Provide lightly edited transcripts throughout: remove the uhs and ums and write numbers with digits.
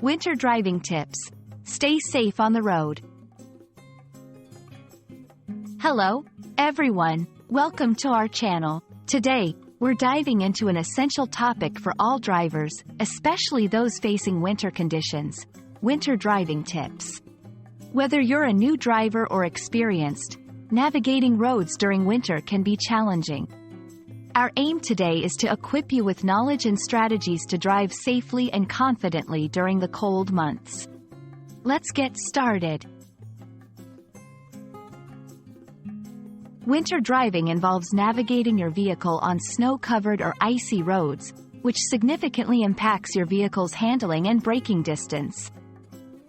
Winter driving tips. Stay safe on the road. Hello, everyone. Welcome to our channel. Today, we're diving into an essential topic for all drivers, especially those facing winter conditions. Winter driving tips. Whether you're a new driver or experienced, navigating roads during winter can be challenging. Our aim today is to equip you with knowledge and strategies to drive safely and confidently during the cold months. Let's get started. Winter driving involves navigating your vehicle on snow-covered or icy roads, which significantly impacts your vehicle's handling and braking distance.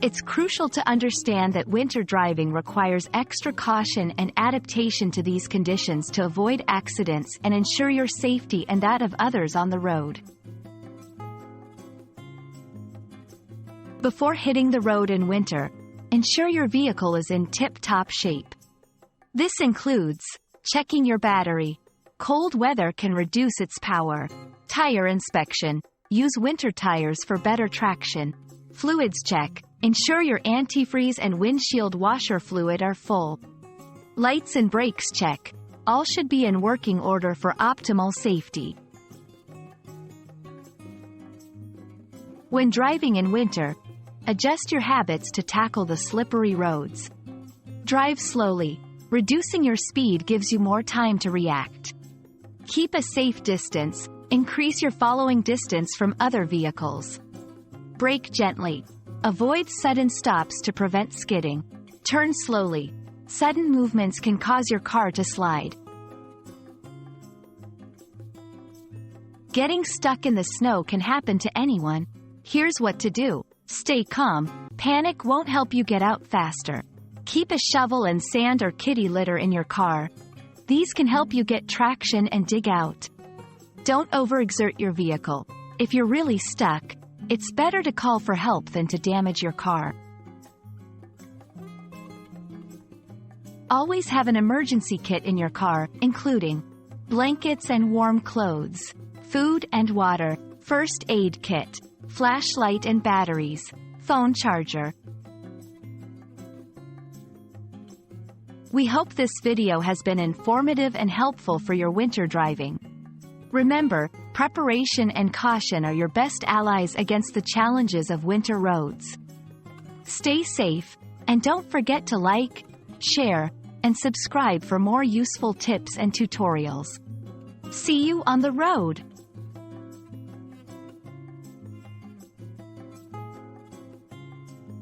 It's crucial to understand that winter driving requires extra caution and adaptation to these conditions to avoid accidents and ensure your safety and that of others on the road. Before hitting the road in winter, ensure your vehicle is in tip-top shape. This includes checking your battery. Cold weather can reduce its power. Tire inspection. Use winter tires for better traction. Fluids check. Ensure your antifreeze and windshield washer fluid are full. Lights and brakes check. All should be in working order for optimal safety. When driving in winter, adjust your habits to tackle the slippery roads. Drive slowly. Reducing your speed gives you more time to react. Keep a safe distance. Increase your following distance from other vehicles. Brake gently. Avoid sudden stops to prevent skidding. Turn slowly. Sudden movements can cause your car to slide. Getting stuck in the snow can happen to anyone. Here's what to do. Stay calm. Panic won't help you get out faster. Keep a shovel and sand or kitty litter in your car. These can help you get traction and dig out. Don't overexert your vehicle. If you're really stuck, it's better to call for help than to damage your car. Always have an emergency kit in your car, including blankets and warm clothes, food and water, first aid kit, flashlight and batteries, phone charger. We hope this video has been informative and helpful for your winter driving. Remember, preparation and caution are your best allies against the challenges of winter roads. Stay safe, and don't forget to like, share, and subscribe for more useful tips and tutorials. See you on the road!